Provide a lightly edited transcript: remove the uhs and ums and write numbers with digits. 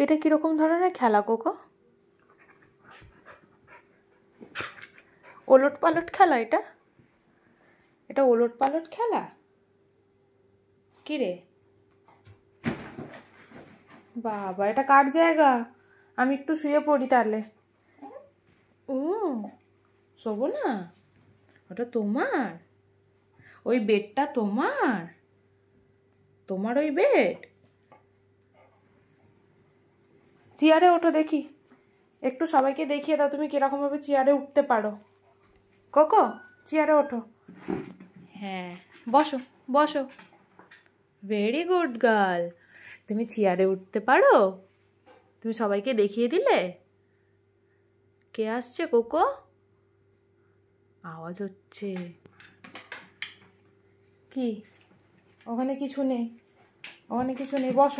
এটা কিরকম ধরনের খেলা কোকো? ওলট পালট খেলা এটা? এটা ওলট পালট খেলা? কি রে বাবা, এটা কার জায়গা? আমি একটু শুয়ে পড়ি তাহলে। ও শোবো না? ওটা তোমার? ওই বেডটা তোমার? তোমার ওই বেড? চেয়ারে ওঠো দেখি, একটু সবাইকে দেখিয়ে দাও তুমি কিরকম ভাবে চেয়ারে উঠতে পারো। কোকো চেয়ারে ওঠো। হ্যাঁ বসো বসো। Very good girl. তুমি চেয়ারে উঠতে পারো? তুমি সবাইকে দেখিয়ে দিলে? কে আসছে কোকো? আওয়াজ হচ্ছে। কি? ওখানে কিছু নেই, ওখানে কিছু নেই, বসো।